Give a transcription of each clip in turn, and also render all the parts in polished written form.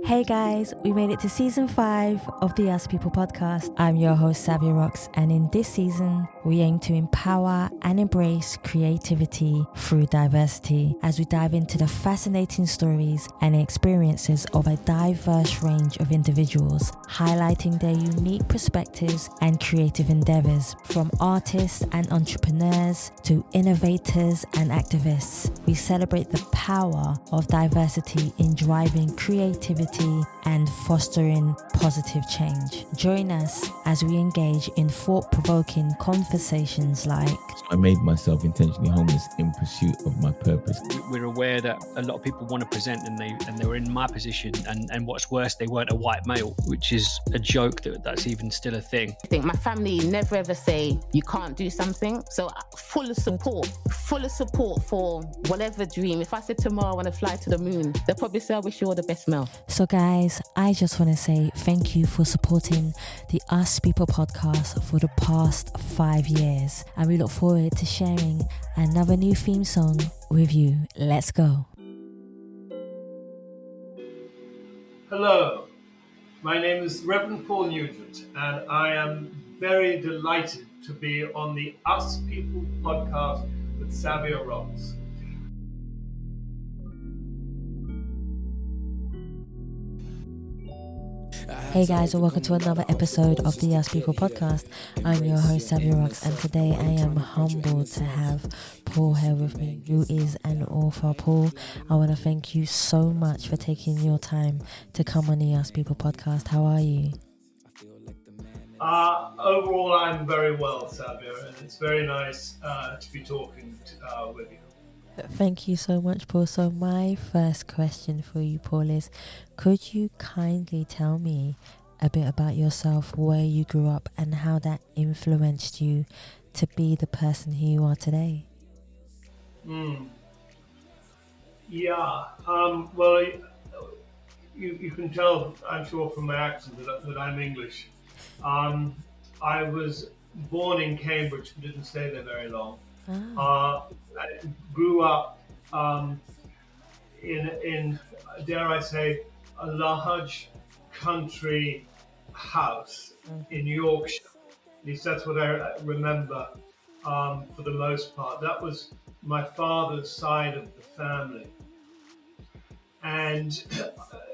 Hey guys, we made it to season 5 of the Us People podcast. I'm your host, Savia Rocks, and in this season, we aim to empower and embrace creativity through diversity as we dive into the fascinating stories and experiences of a diverse range of individuals, highlighting their unique perspectives and creative endeavors, from artists and entrepreneurs to innovators and activists. We celebrate the power of diversity in driving creativity and fostering positive change. Join us as we engage in thought-provoking conversations like I made myself intentionally homeless in pursuit of my purpose. We're aware that a lot of people want to present and they were in my position, and what's worse, they weren't a white male, which is a joke that's even still a thing. I think my family never ever say you can't do something, so full of support for whatever dream. If I said tomorrow I want to fly to the moon, they'll probably say I wish you all the best, Mel. So guys, I just want to say thank you for supporting the Us People podcast for the past 5 years, and we look forward to sharing another new theme song with you. Let's go. Hello, my name is Reverend Paul Nugent, and I am very delighted to be on the Us People podcast with Savia Rocks. Hey guys, and welcome to another episode of the Us People podcast. I'm your host, Savia Rocks, and today I am humbled to have Paul here with me, who is an author. Paul, I want to thank you so much for taking your time to come on the Us People podcast. How are you? Overall, I'm very well, Savia, and it's very nice to be talking with you. Thank you so much, Paul. So my first question for you, Paul, is could you kindly tell me a bit about yourself, where you grew up, and how that influenced you to be the person who you are today? Yeah, well, you can tell, I'm sure, from my accent that I'm English. I was born in Cambridge and didn't stay there very long. I grew up in, dare I say, a large country house in Yorkshire. At least that's what I remember for the most part. That was my father's side of the family. And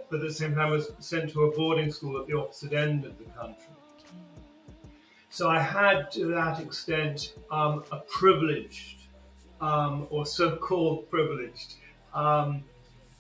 but at the same time, I was sent to a boarding school at the opposite end of the country. So I had, to that extent, a privileged, or so-called privileged,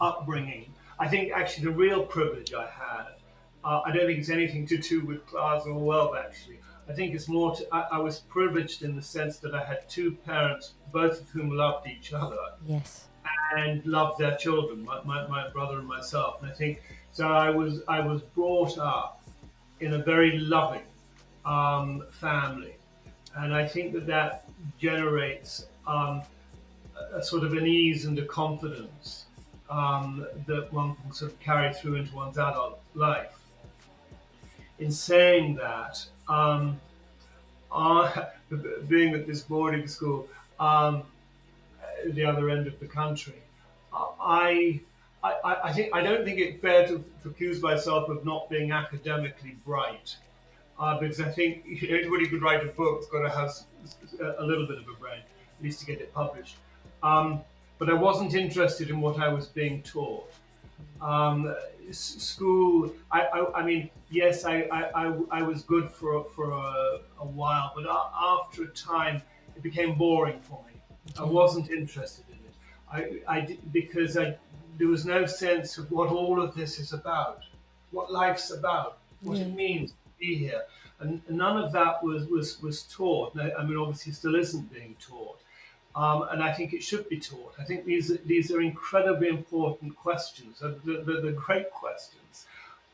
upbringing. I think actually the real privilege I had, I don't think it's anything to do with class or wealth, actually. I think it's more, I was privileged in the sense that I had two parents, both of whom loved each other. Yes. And loved their children, my brother and myself. And I think, so I was brought up in a very loving family, and I think that generates a sort of an ease and a confidence that one can sort of carry through into one's adult life. In saying that, being at this boarding school, at the other end of the country, I don't think it's fair to accuse myself of not being academically bright. Because I think anybody who could write a book has got to have a little bit of a brain, at least to get it published. But I wasn't interested in what I was being taught. School, I mean, yes, I was good for a while, but after a time, it became boring for me. I wasn't interested in it. Because there was no sense of what all of this is about, what life's about, what it means. Here, and none of that was taught. I mean, obviously, still isn't being taught, and I think it should be taught. I think these are incredibly important questions. They're great questions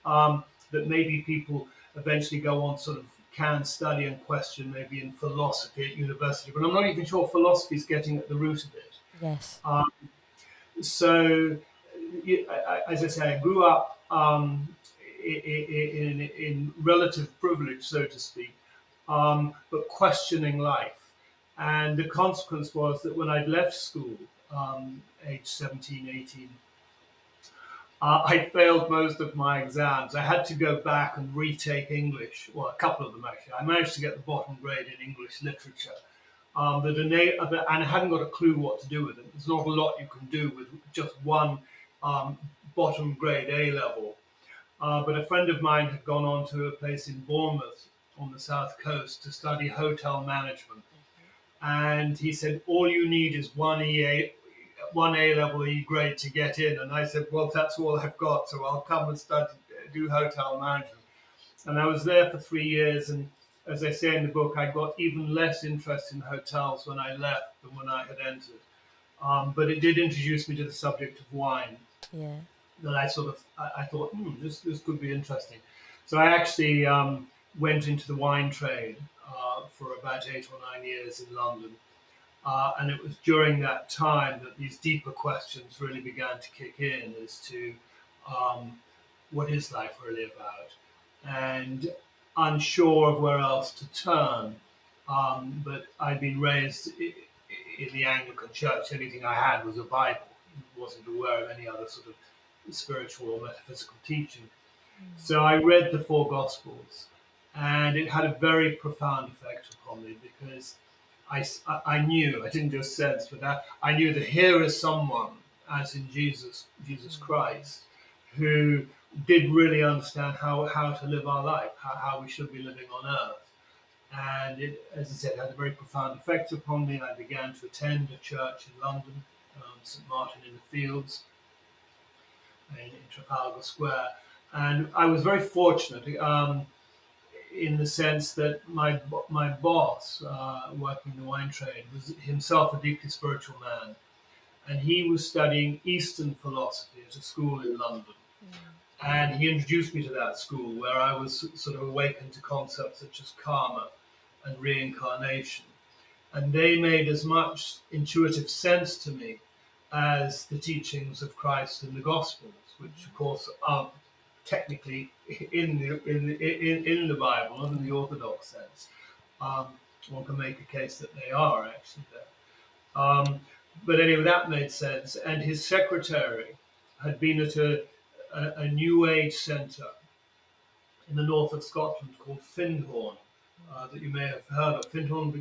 that maybe people eventually go on sort of can study and question, maybe in philosophy at university. But I'm not even sure philosophy is getting at the root of it. Yes. So, as I say, I grew up. In relative privilege, so to speak, but questioning life. And the consequence was that when I'd left school, age 17, 18, I failed most of my exams. I had to go back and retake English, well, a couple of them actually. I managed to get the bottom grade in English literature. And I hadn't got a clue what to do with it. There's not a lot you can do with just one bottom grade A level. But a friend of mine had gone on to a place in Bournemouth on the south coast to study hotel management. And he said, all you need is one A level E grade to get in. And I said, well, that's all I've got, so I'll come and do hotel management. And I was there for 3 years, and as I say in the book, I got even less interest in hotels when I left than when I had entered. But it did introduce me to the subject of wine. Yeah. That I thought, this could be interesting. So I actually went into the wine trade for about 8 or 9 years in London. And it was during that time that these deeper questions really began to kick in as to what is life really about, and unsure of where else to turn. But I'd been raised in the Anglican Church. Anything I had was a Bible. I wasn't aware of any other sort of spiritual or metaphysical teaching. So I read the four Gospels, and it had a very profound effect upon me, because I knew, I didn't just sense, but I knew that here is someone, as in Jesus Christ, who did really understand how to live our life, how we should be living on earth. And it, as I said, had a very profound effect upon me. I began to attend a church in London, St. Martin in the Fields, in Trafalgar Square. And I was very fortunate in the sense that my boss, working in the wine trade, was himself a deeply spiritual man. And he was studying Eastern philosophy at a school in London. And he introduced me to that school, where I was sort of awakened to concepts such as karma and reincarnation. And they made as much intuitive sense to me as the teachings of Christ in the Gospels, which of course aren't technically in the Bible, not in the Orthodox sense. One can make a case that they are actually there. But anyway, that made sense. And his secretary had been at a New Age centre in the north of Scotland called Findhorn, that you may have heard of. Findhorn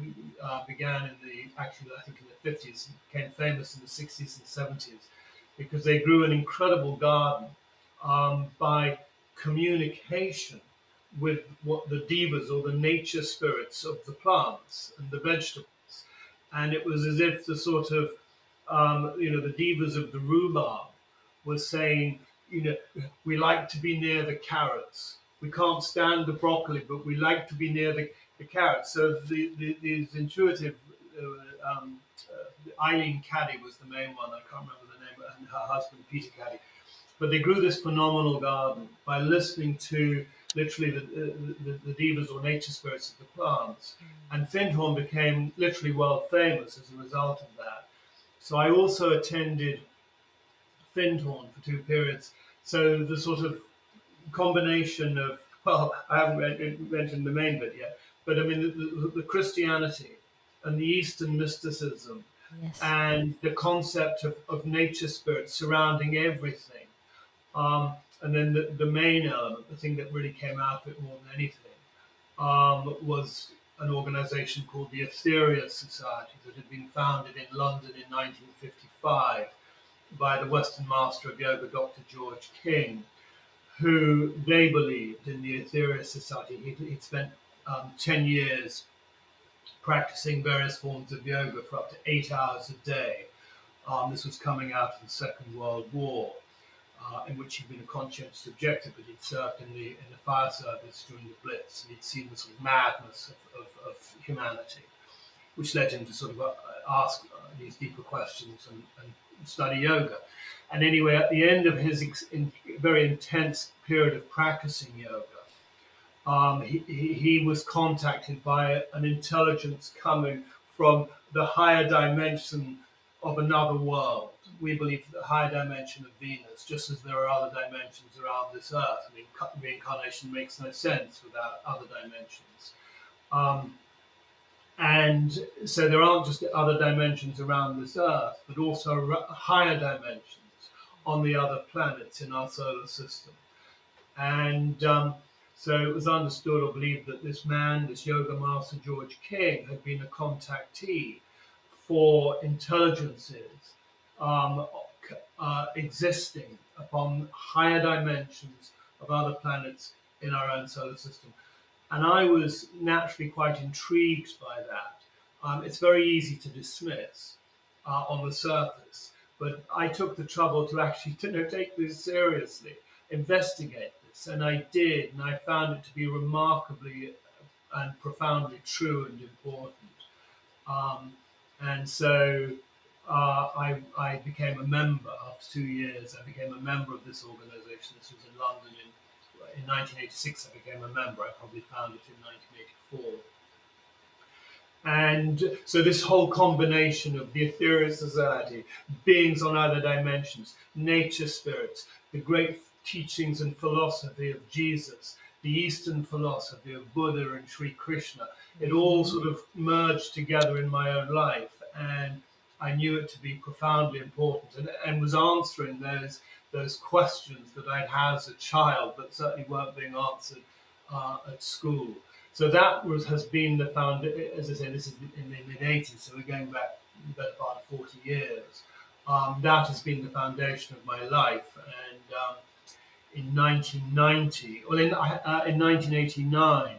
began I think in the 50s, and became famous in the 60s and 70s, because they grew an incredible garden by communication with what the devas, or the nature spirits of the plants and the vegetables. And it was as if the sort of, the devas of the rhubarb were saying, we like to be near the carrots. We can't stand the broccoli, but we like to be near the carrots. So these intuitive, Eileen Caddy was the main one. I can't remember the name, and her husband, Peter Caddy. But they grew this phenomenal garden by listening to literally the devas or nature spirits of the plants. And Findhorn became literally world famous as a result of that. So I also attended Findhorn for 2 periods. So the sort of combination of, well, I haven't mentioned the main bit yet, but I mean the Christianity and the Eastern mysticism, Yes. and the concept of nature spirits surrounding everything. And then the main element, the thing that really came out of it more than anything, was an organization called the Aetherius Society that had been founded in London in 1955 by the Western Master of Yoga, Dr. George King, who they believed in the Aetherius Society. He'd spent 10 years practicing various forms of yoga for up to 8 hours a day. This was coming out of the Second World War, in which he'd been a conscientious objector, but he'd served in the fire service during the Blitz, and he'd seen the sort of madness of humanity, which led him to sort of ask these deeper questions and study yoga. And anyway, at the end of his very intense period of practicing yoga, he was contacted by an intelligence coming from the higher dimension of another world. We believe the higher dimension of Venus, just as there are other dimensions around this earth. I mean, reincarnation makes no sense without other dimensions. And so there aren't just other dimensions around this earth, but also higher dimensions on the other planets in our solar system. And so it was understood or believed that this man, this yoga master George King, had been a contactee for intelligences um, existing upon higher dimensions of other planets in our own solar system. And I was naturally quite intrigued by that. It's very easy to dismiss on the surface, but I took the trouble to actually take this seriously, investigate this, and I did, and I found it to be remarkably and profoundly true and important. Um, and so I became a member after 2 years. I became a member of this organization. This was in London in 1986. I became a member. I probably founded it in 1984. And so this whole combination of the Aetherius Society, beings on other dimensions, nature spirits, the great teachings and philosophy of Jesus, the Eastern philosophy of Buddha and Sri Krishna, it all sort of merged together in my own life. And I knew it to be profoundly important, and was answering those questions that I'd had as a child, but certainly weren't being answered at school. So that has been the as I say, this is in the mid 80s, so we're going back about 40 years. That has been the foundation of my life. And in 1990, well, in 1989,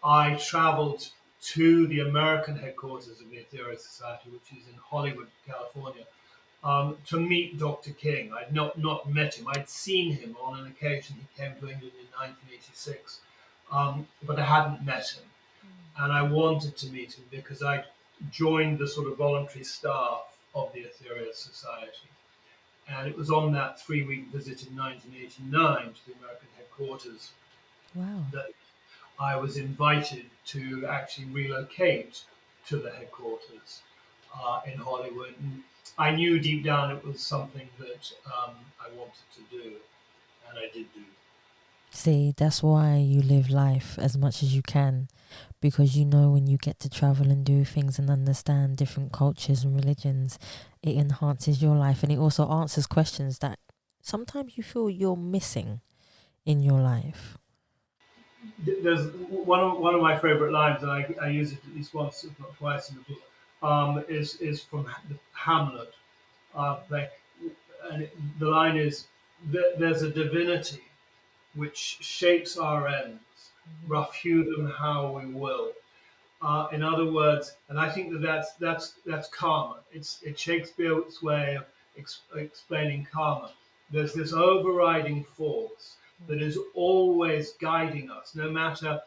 I traveled to the American headquarters of the Aetherius Society, which is in Hollywood, California, to meet Dr. King. I'd not met him. I'd seen him on an occasion. He came to England in 1986, but I hadn't met him. And I wanted to meet him because I joined the sort of voluntary staff of the Aetherius Society. And it was on that 3-week visit in 1989 to the American headquarters that I was invited to actually relocate to the headquarters in Hollywood. And I knew deep down it was something that I wanted to do, and I did do. See, that's why you live life as much as you can, because you know when you get to travel and do things and understand different cultures and religions, it enhances your life, and it also answers questions that sometimes you feel you're missing in your life. There's one of my favorite lines, and I use it at least once, if not twice, in the book. Is from Hamlet. And the line is, "There's a divinity which shapes our ends, rough hew them how we will." In other words, and I think that's karma. It's Shakespeare's way of explaining karma. There's this overriding force that is always guiding us, no matter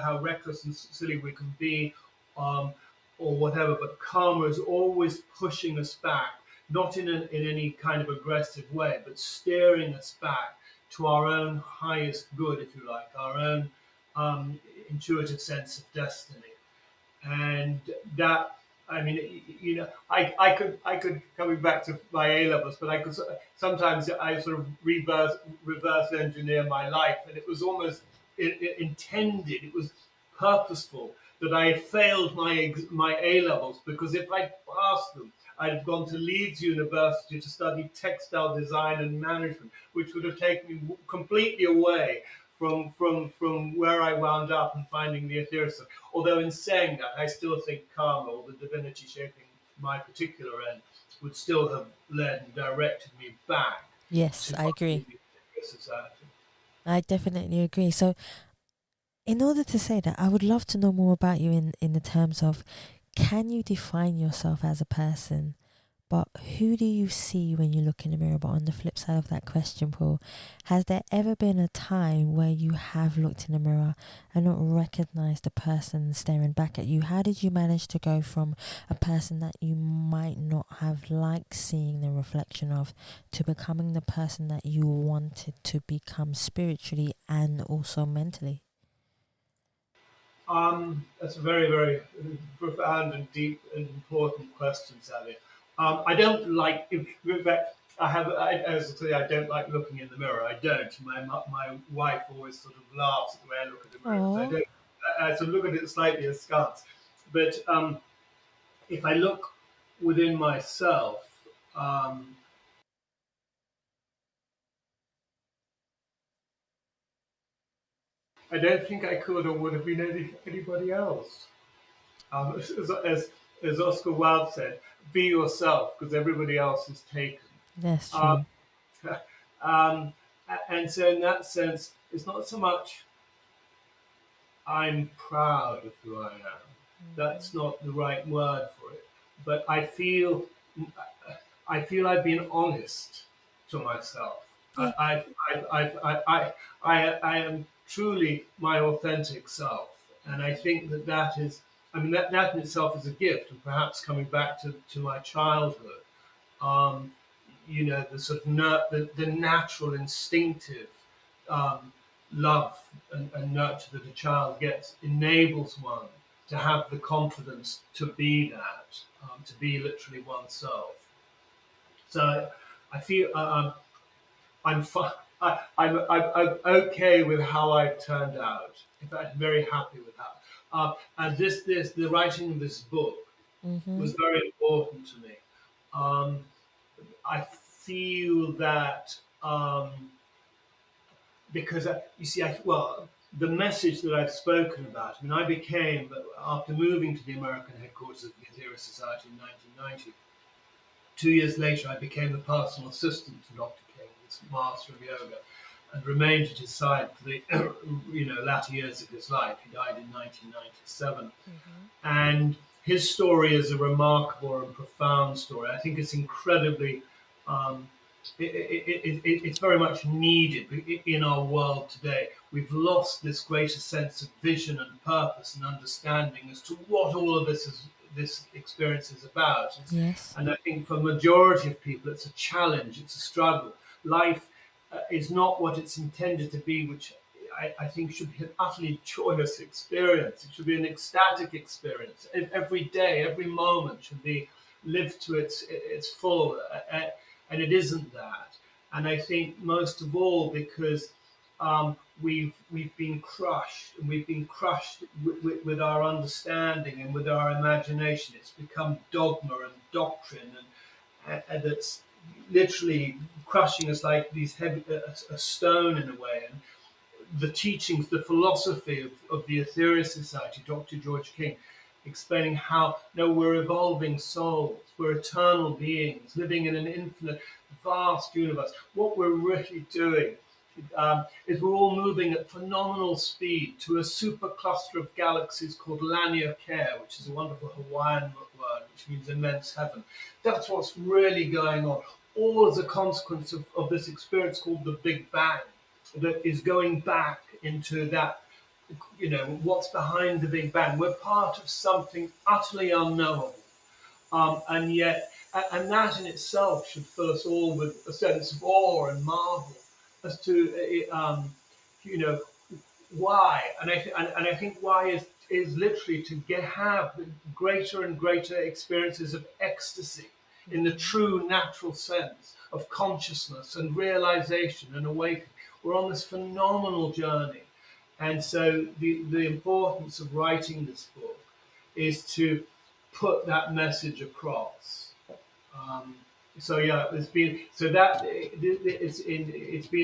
how reckless and silly we can be, or whatever. But karma is always pushing us back, not in any kind of aggressive way, but steering us back to our own highest good, if you like, our own intuitive sense of destiny. And that, I mean, I could coming back to my A levels, but I could sometimes I sort of reverse engineer my life, and it was almost intended. It was purposeful that I had failed my A levels, because if I'd passed them, I'd have gone to Leeds University to study textile design and management, which would have taken me completely away from where I wound up and finding the Aetherius. Although in saying that, I still think karma, or the divinity shaping my particular end, would still have led and directed me back. Yes, I agree. The Aetherius Society. I definitely agree. So in order to say that, I would love to know more about you in the terms of, can you define yourself as a person? But who do you see when you look in the mirror? But on the flip side of that question, Paul, has there ever been a time where you have looked in the mirror and not recognized the person staring back at you? How did you manage to go from a person that you might not have liked seeing the reflection of to becoming the person that you wanted to become spiritually and also mentally? That's a very, very profound and deep and important question, Savia. I don't like, in fact, as I say, I don't like looking in the mirror. I don't. My wife always sort of laughs at the way I look at the mirror. So I sort of look at it slightly askance. But if I look within myself, Um, I don't think I could or would have been anybody else. As Oscar Wilde said, be yourself because everybody else is taken. That's Um, true. and so in that sense, it's not so much I'm proud of who I am. That's not the right word for it. But I feel I've been honest to myself. Yeah. I am truly my authentic self, and I think that is. I mean, that in itself is a gift, and perhaps coming back to my childhood, um, the sort of the natural, instinctive um, love and nurture that a child gets enables one to have the confidence to be that, to be literally oneself. So I feel I'm fine. I'm okay with how I've turned out. In fact, very happy with that. And the writing of this book Mm-hmm. was very important to me. Um, I feel that because you see, the message that I've spoken about. I mean, I became after moving to the American headquarters of the Aetherius Society in 1990. 2 years later, I became the personal assistant to Dr. King, this master of yoga, and remained at his side for the latter years of his life. He died in 1997, and his story is a remarkable and profound story. I think it's incredibly. It's very much needed in our world today. We've lost this greater sense of vision and purpose and understanding as to what all of this experience is about. Yes. And I think for the majority of people, it's a challenge, it's a struggle. Life is not what it's intended to be, which I think should be an utterly joyous experience. It should be an ecstatic experience. Every day, every moment should be lived to its full, and it isn't that. And I think most of all because we've been crushed, and we've been crushed with our understanding and with our imagination. It's become dogma and doctrine, and that's literally crushing us like these heavy a stone in a way. And the teachings, the philosophy of the Aetherius Society, Dr. George King, explaining how no, we're evolving souls, we're eternal beings living in an infinite, vast universe. What we're really doing is we're all moving at phenomenal speed to a supercluster of galaxies called Laniakea, which is a wonderful Hawaiian word, which means immense heaven. That's what's really going on, all as a consequence of this experience called the Big Bang, that is going back into that, what's behind the Big Bang. We're part of something utterly unknowable. And yet, and that in itself should fill us all with a sense of awe and marvel as to, why. And I think why is literally to have greater and greater experiences of ecstasy in the true natural sense of consciousness and realization and awakening. We're on this phenomenal journey. And so the importance of writing this book is to put that message across. So yeah, it's been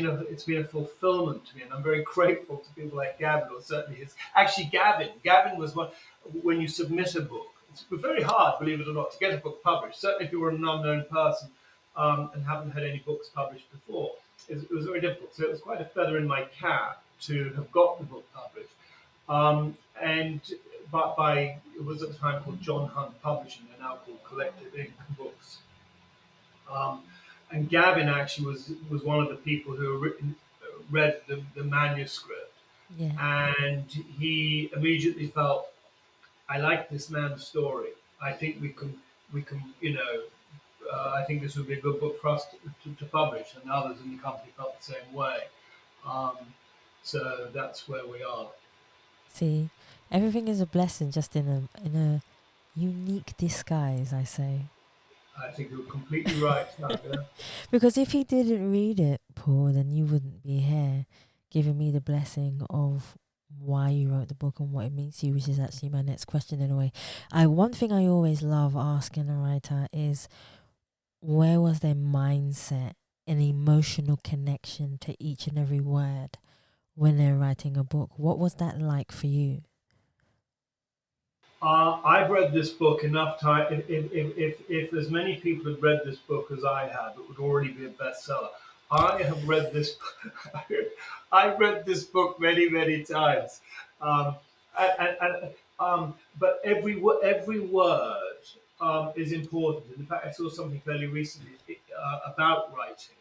a fulfillment to me, and I'm very grateful to people like Gavin, or certainly his. Actually, Gavin was one. When you submit a book, it's very hard, believe it or not, to get a book published. Certainly, if you were an unknown person and haven't had any books published before, it was very difficult. So it was quite a feather in my cap to have got the book published. But it was at the time called John Hunt Publishing. They're now called Collective Ink Books. And Gavin actually was one of the people who read the manuscript, and he immediately felt, I like this man's story. I think we can I think this would be a good book for us to publish, and others in the company felt the same way. So that's where we are. See, everything is a blessing, just in a unique disguise, I say. I think you're completely right, Savia. Because if he didn't read it, Paul, then you wouldn't be here giving me the blessing of why you wrote the book and what it means to you, which is actually my next question in a way. One thing I always love asking a writer is, where was their mindset and emotional connection to each and every word when they're writing a book? What was that like for you? I've read this book enough time. If as many people had read this book as I have, it would already be a bestseller. I have read this. I've read this book many, many times, um, but every word is important. In fact, I saw something fairly recently about writing,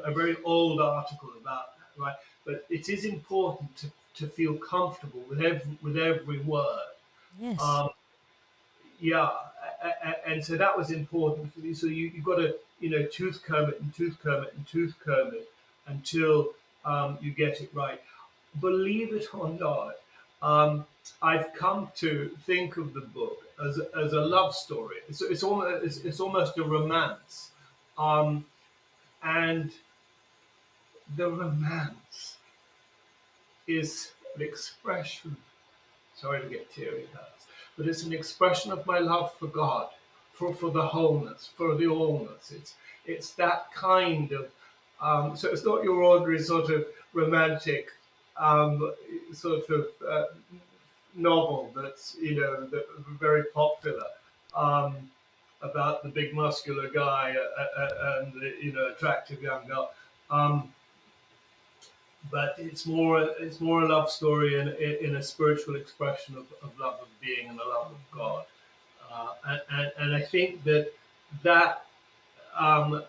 a very old article about right. But it is important to feel comfortable with every word. Yes. Um, yeah, and so that was important for you. So you've got to, tooth comb it and tooth comb it and tooth comb it until you get it right. Believe it or not, I've come to think of the book as a love story. It's almost a romance, um, and the romance is an expression. Sorry to get teary, guys, but it's an expression of my love for God, for the wholeness, for the allness. It's that kind of so it's not your ordinary sort of romantic sort of novel that's very popular um, about the big muscular guy and the attractive young girl. Um, but it's more a love story in a spiritual expression of love of being and the love of God, and I think that um,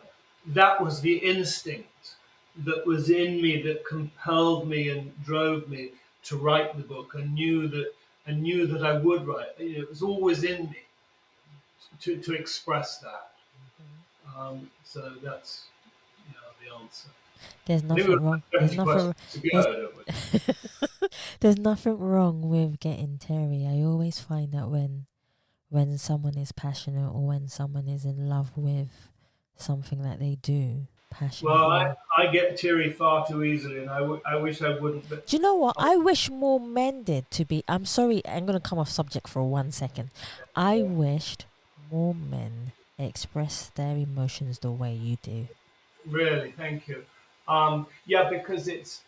that was the instinct that was in me that compelled me and drove me to write the book. I knew that I would write. It was always in me to express that. So that's the answer. There's I think we've nothing wrong. got There's 20 nothing. questions to go, There's don't we? there's nothing wrong with getting teary. I always find that when someone is passionate or when someone is in love with something that they do Well, passionately. I get teary far too easily, and I wish I wouldn't. But Do you know what? I wish more men did to be. I'm sorry, I'm going to come off subject for 1 second. I wished more men express their emotions the way you do. really, thank you. Yeah, because it's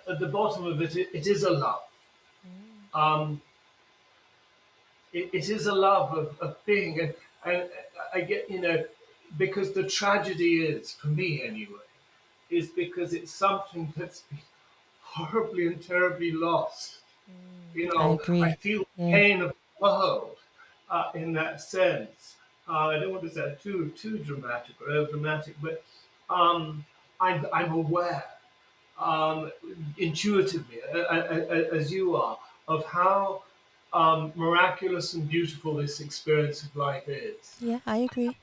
at the bottom of it. It is a love. Um, it is a love of being, and I get because the tragedy is for me anyway, is because it's something that's been horribly and terribly lost. I I agree. feel Yeah. pain of the world in that sense. I don't want to say too dramatic or over dramatic, but I'm aware intuitively, as you are, of how miraculous and beautiful this experience of life is. Yeah, I agree.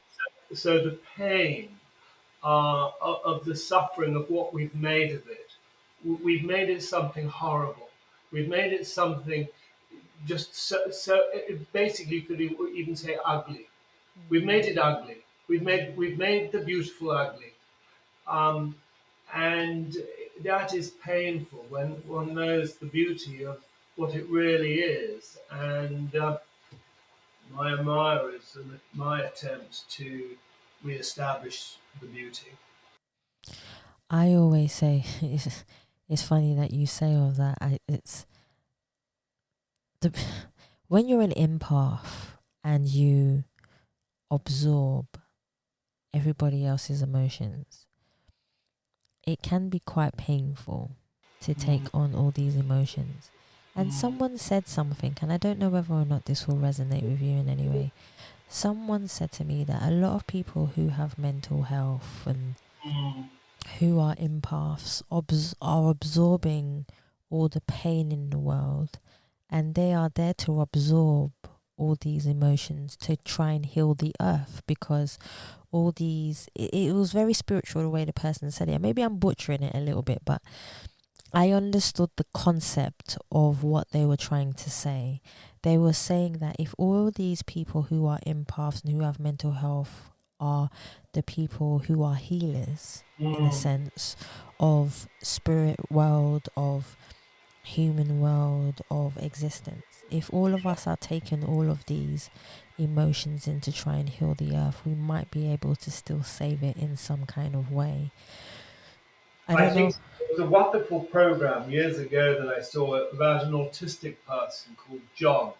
So the pain of the suffering of what we've made of it, we've made it something horrible. We've made it something just basically could even say ugly. We've made it ugly. We've made the beautiful ugly, um, and that is painful when one knows the beauty of what it really is. And my admirers and my attempts to re-establish the beauty. I always say it's funny that you say all that. It's the when you're an empath and you absorb everybody else's emotions, it can be quite painful to take Mm, on all these emotions. And mm, someone said something, and I don't know whether or not this will resonate with you in any way. Someone said to me that a lot of people who have mental health and mm, who are empaths are absorbing all the pain in the world, and they are there to absorb all these emotions to try and heal the earth, because all these it was very spiritual the way the person said it. Maybe I'm butchering it a little bit, but I understood the concept of what they were trying to say. They were saying that if all these people who are empaths and who have mental health are the people who are healers, in a mm, sense, of spirit world, of human world of existence. If all of us are taking all of these emotions in to try and heal the earth, we might be able to still save it in some kind of way. I I don't know. think there was a wonderful program years ago that I saw about an autistic person called John.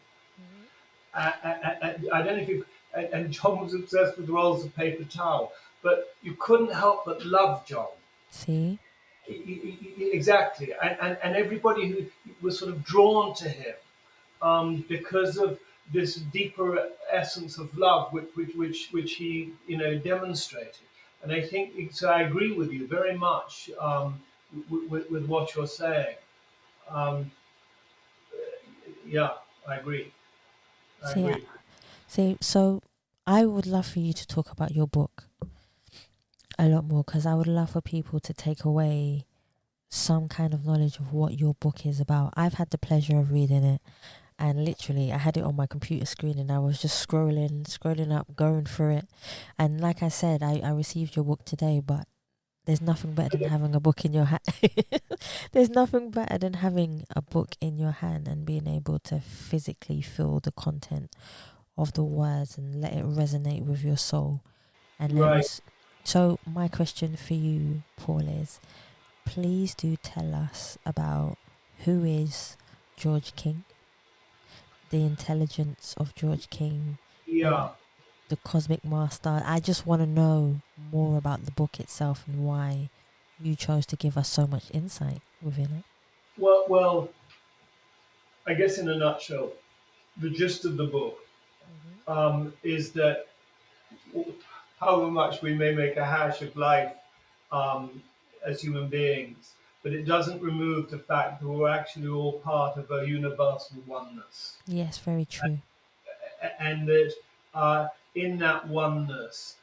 I don't know if you, and John was obsessed with rolls of paper towel, but you couldn't help but love John. See? Exactly, and everybody who was sort of drawn to him because of this deeper essence of love which he demonstrated. And I think so. I agree with you very much with what you're saying. Um, yeah, I agree. I See, agree. so I would love for you to talk about your book a lot more, because I would love for people to take away some kind of knowledge of what your book is about. I've had the pleasure of reading it, and literally I had it on my computer screen and I was just scrolling up, going through it. And like I said, I received your book today, but there's nothing better than having a book in your hand. There's nothing better than having a book in your hand and being able to physically feel the content of the words and let it resonate with your soul. And let Right. us. So my question for you, Paul, is please do tell us about who is George King, the intelligence of George King, Yeah. and the cosmic master. I just want to know more about the book itself and why you chose to give us so much insight within it. Well, I guess in a nutshell, the gist of the book is that however much we may make a hash of life as human beings, but it doesn't remove the fact that we're actually all part of a universal oneness. Yes, very true. And that in that oneness,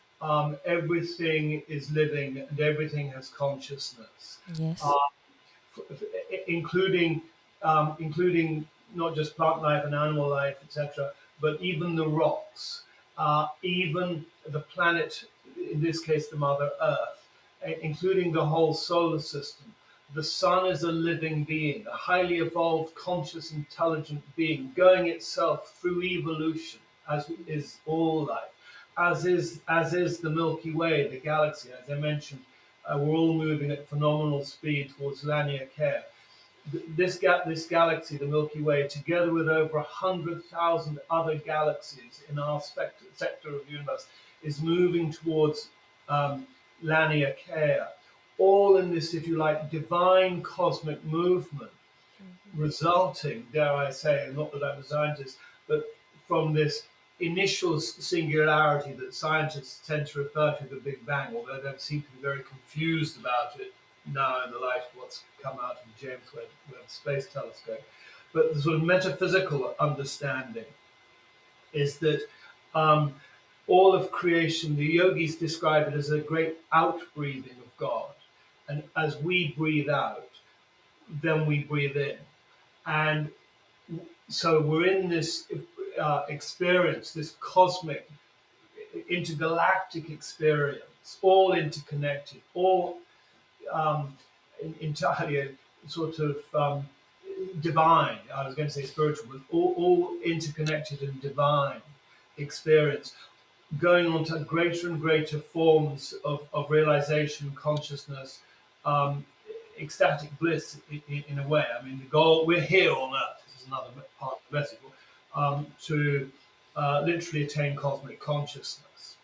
everything is living and everything has consciousness, Yes. uh, including including not just plant life and animal life, etc., but even the rocks, even the planet, in this case, the Mother Earth, including the whole solar system. The sun is a living being, a highly evolved, conscious, intelligent being, going itself through evolution, as is all life, as is the Milky Way, the galaxy. As I mentioned, we're all moving at phenomenal speed towards Laniakea. This galaxy, the Milky Way, together with over 100,000 other galaxies in our sector of the universe, is moving towards Laniakea, all in this, if you like, divine cosmic movement, resulting, dare I say, not that I'm a scientist, but from this initial singularity that scientists tend to refer to, the Big Bang, although they seem to be very confused about it now in the light of what's come out of the James Webb Space Telescope. But the sort of metaphysical understanding is that all of creation, the yogis describe it as a great outbreathing of God. And as we breathe out, then we breathe in. And so we're in this experience, this cosmic, intergalactic experience, all interconnected, all entirely sort of divine. I was going to say spiritual, but all interconnected and divine experience, going on to greater and greater forms of realization, consciousness, ecstatic bliss in a way. I mean, the goal, we're here on Earth, this is another part of the message, to literally attain cosmic consciousness,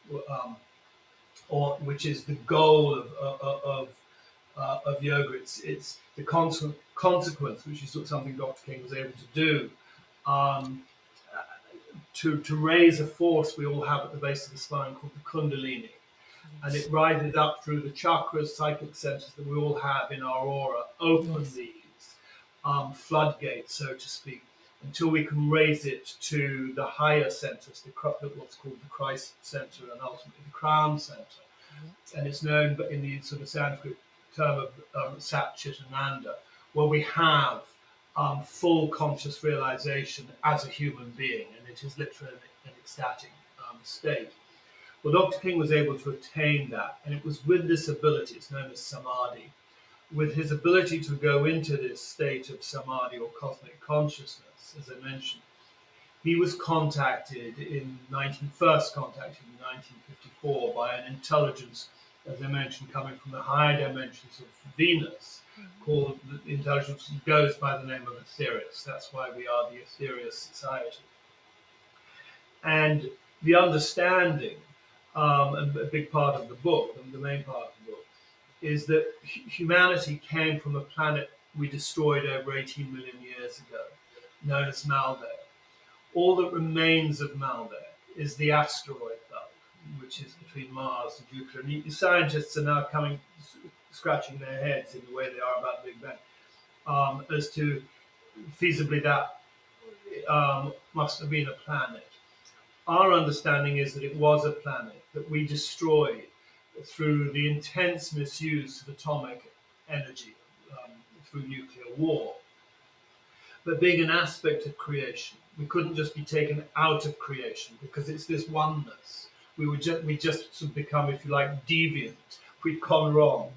or which is the goal of yoga. It's the consequence, which is something Dr. King was able to do, um, to raise a force we all have at the base of the spine called the Kundalini. And it rises up through the chakras, psychic centers that we all have in our aura, open these floodgates, so to speak, until we can raise it to the higher centers, what's called the Christ center and ultimately the crown center. And it's known in the sort of Sanskrit term of Sat Chit Ananda, where we have full conscious realization as a human being, and it is literally an ecstatic state. Well, Dr. King was able to attain that, and it was with this ability, it's known as samadhi, with his ability to go into this state of samadhi or cosmic consciousness, as I mentioned, he was contacted first contacted in 1954 by an intelligence, as I mentioned, coming from the higher dimensions of Venus, called the intelligence goes by the name of Aetherius. That's why we are the Aetherius Society. And the understanding, and a big part of the book, and the main part of the book, is that humanity came from a planet we destroyed over 18 million years ago, known as Maldek. All that remains of Maldek is the asteroid belt, which is between Mars and Jupiter. And the scientists are now scratching their heads in the way they are about the Big Bang, as to feasibly that must have been a planet. Our understanding is that it was a planet that we destroyed through the intense misuse of atomic energy through nuclear war. But being an aspect of creation, we couldn't just be taken out of creation because it's this oneness. We just sort of become, if you like, deviant. We'd gone wrong.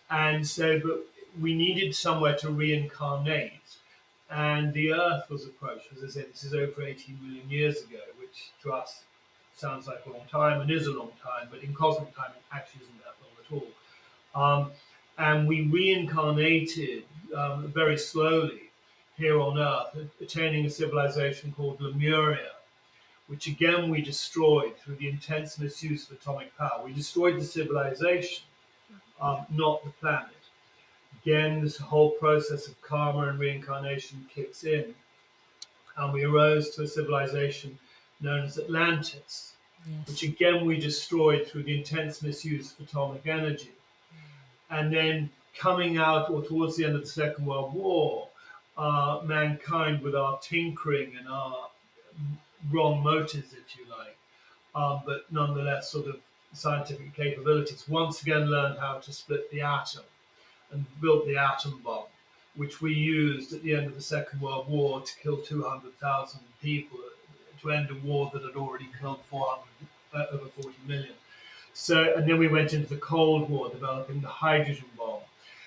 And so but we needed somewhere to reincarnate. And the Earth was approached. As I said, this is over 18 million years ago, which to us sounds like a long time and is a long time, but in cosmic time it actually isn't that long at all. And we reincarnated very slowly here on Earth, attaining a civilization called Lemuria, which again we destroyed through the intense misuse of atomic power. We destroyed the civilization, not the planet. Again, this whole process of karma and reincarnation kicks in, and we arose to a civilization known as Atlantis, which again we destroyed through the intense misuse of atomic energy. And then coming out, or towards the end of the Second World War, mankind, with our tinkering and our wrong motives, if you like, but nonetheless sort of scientific capabilities, once again learned how to split the atom and built the atom bomb, which we used at the end of the Second World War to kill 200,000 people, to end a war that had already killed over 40 million. So, and then we went into the Cold War, developing the hydrogen bomb.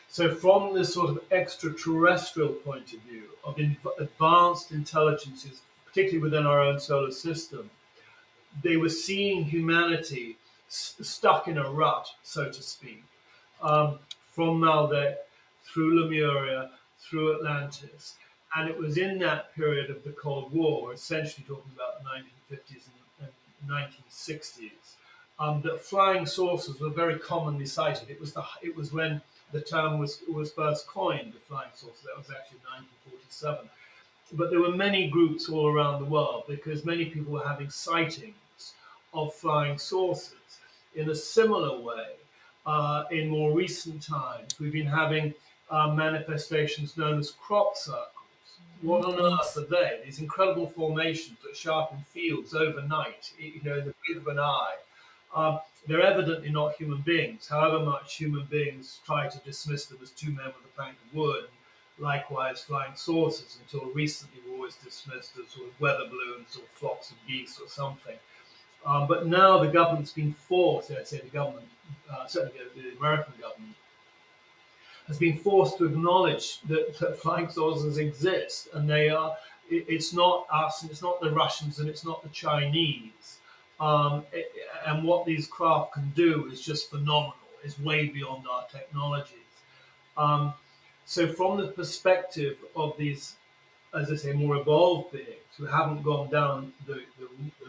So from this sort of extraterrestrial point of view of advanced intelligences, particularly within our own solar system, they were seeing humanity stuck in a rut, so to speak, from Maldek through Lemuria, through Atlantis. And it was in that period of the Cold War, we're essentially talking about the 1950s and 1960s, that flying saucers were very commonly cited. It was when the term was first coined, the flying saucer. That was actually 1947. But there were many groups all around the world because many people were having sightings of flying saucers. In a similar way, in more recent times, we've been having manifestations known as crop circles. What on earth are they? These incredible formations that sharpen fields overnight, in the blink of an eye. They're evidently not human beings, however much human beings try to dismiss them as two men with a plank of wood, and likewise flying saucers, until recently were always dismissed as sort of weather balloons or flocks of geese or something. But now the government's been forced, I'd say the government, certainly the American government, has been forced to acknowledge that flying saucers exist, and they are. It's not us, and it's not the Russians, and it's not the Chinese. And what these craft can do is just phenomenal. It's way beyond our technologies. So from the perspective of these, as I say, more evolved beings who haven't gone down the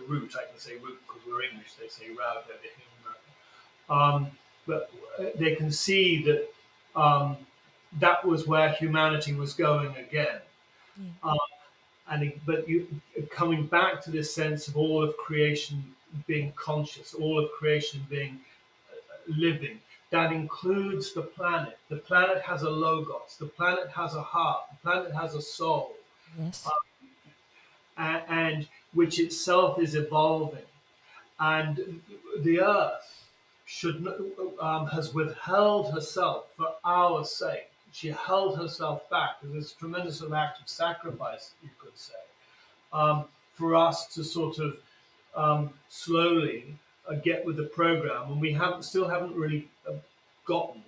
route, I can say route because we're English, they say route over here in America. But they can see that that was where humanity was going again. But coming back to this sense of all of creation being conscious, all of creation being living, that includes the planet. The planet has a logos, the planet has a heart, the planet has a soul, and which itself is evolving. And the earth has withheld herself for our sake. She held herself back. There's a tremendous act of sacrifice, you could say, for us to sort of slowly get with the program. And we still haven't really gotten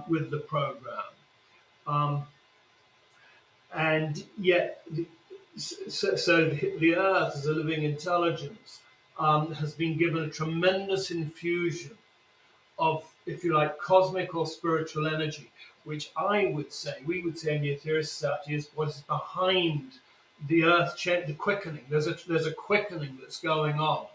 with the program. And yet, so the Earth as a living intelligence has been given a tremendous infusion of, if you like, cosmic or spiritual energy, which we would say in the Aetherius Society is what is behind the Earth change, the quickening. There's a quickening that's going on,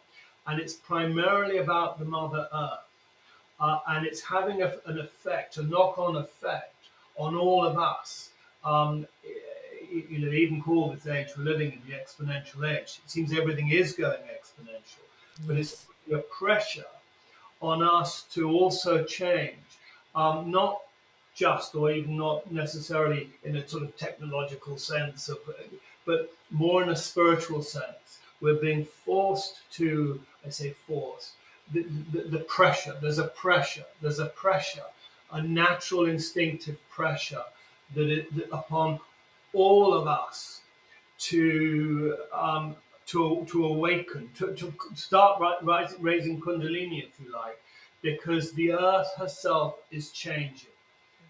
and it's primarily about the Mother Earth, and it's having an effect, a knock-on effect on all of us. They even call this age we're living in the exponential age. It seems everything is going exponential, but it's a pressure on us to also change, not just or even not necessarily in a sort of technological sense, but more in a spiritual sense. We're being forced to, I say forced, the pressure, there's a pressure, a natural instinctive pressure that upon all of us to awaken, to start raising Kundalini, if you like, because the Earth herself is changing.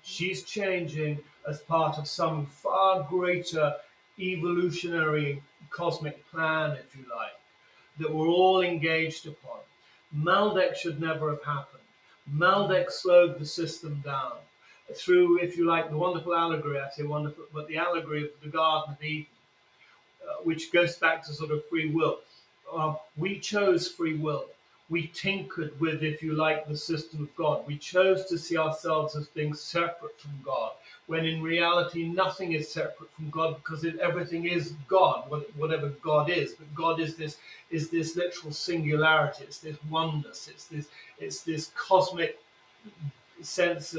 She's changing as part of some far greater evolutionary cosmic plan, if you like, that we're all engaged upon. Maldek should never have happened. Maldek slowed the system down through, if you like, the wonderful allegory, I say wonderful, but the allegory of the Garden of Eden, which goes back to sort of free will. We chose free will. We tinkered with, if you like, the system of God. We chose to see ourselves as being separate from God, when in reality nothing is separate from God, because everything is God, whatever God is. But God is this literal singularity. It's this oneness. It's this cosmic sense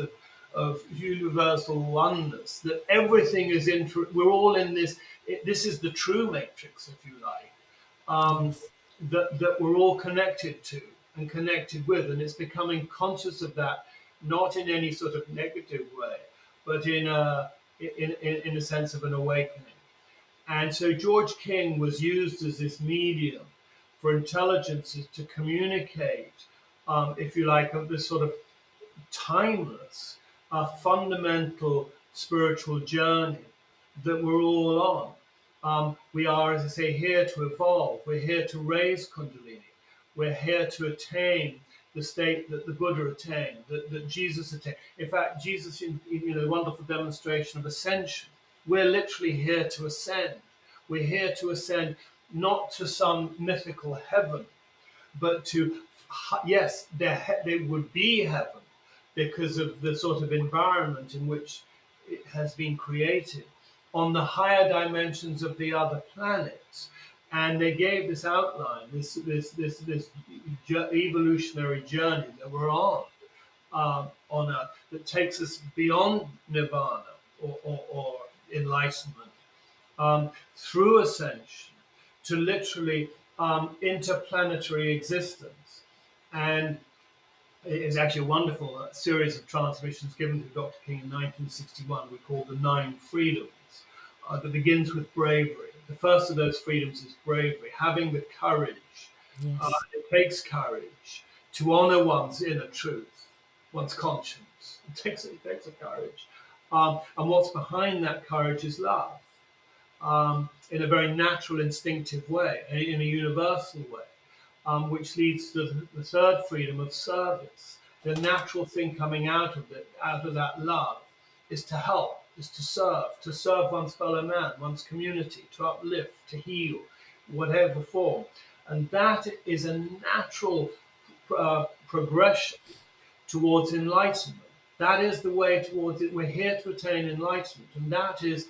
of universal oneness, that everything is we're all in this. This is the true matrix, if you like, that we're all connected to and connected with, and it's becoming conscious of that, not in any sort of negative way, but in a sense of an awakening. And so George King was used as this medium for intelligences to communicate, if you like, of this sort of timeless, fundamental spiritual journey that we're all on. We are, as I say, here to evolve. We're here to raise Kundalini. We're here to attain the state that the Buddha attained, that Jesus attained. In fact, Jesus, in the wonderful demonstration of ascension, we're literally here to ascend. We're here to ascend not to some mythical heaven, but to, yes, there would be heaven, because of the sort of environment in which it has been created, on the higher dimensions of the other planets. And they gave this outline, this evolutionary journey that we're on Earth, that takes us beyond nirvana or enlightenment, through ascension to literally interplanetary existence. And it's actually a wonderful series of transmissions given to Dr. King in 1961, we call the 9 Freedoms, that begins with bravery. The first of those freedoms is bravery, having the courage. It takes courage to honor one's inner truth, one's conscience. It takes a courage. And what's behind that courage is love, in a very natural, instinctive way, in a universal way. Which leads to the third freedom of service. The natural thing coming out of that love, is to help, is to serve one's fellow man, one's community, to uplift, to heal, whatever form. And that is a natural progression towards enlightenment. That is the way towards it. We're here to attain enlightenment, and that is,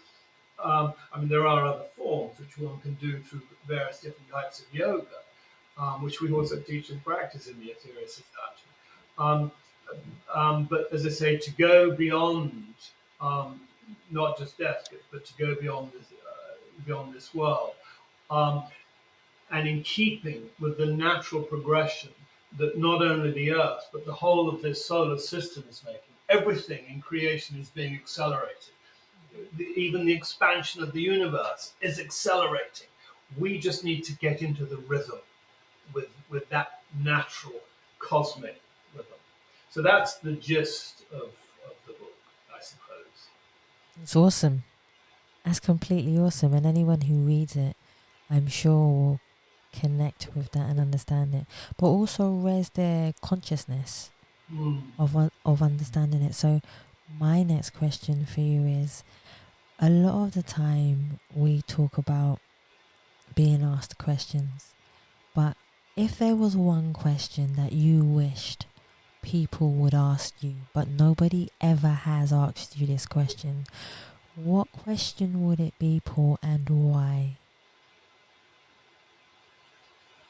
there are other forms which one can do through various different types of yoga, which we also teach and practice in the Aetherius Society. But as I say, to go beyond not just death, but to go beyond this world, and in keeping with the natural progression that not only the Earth, but the whole of this solar system is making. Everything in creation is being accelerated. Even the expansion of the universe is accelerating. We just need to get into the rhythm with that natural cosmic rhythm. So that's the gist of It's awesome. That's completely awesome. And anyone who reads it, I'm sure will connect with that and understand it. But also raise their consciousness of understanding it. So my next question for you is, a lot of the time we talk about being asked questions, but if there was one question that you wished people would ask you, but nobody ever has asked you this question, what question would it be, Paul, and why?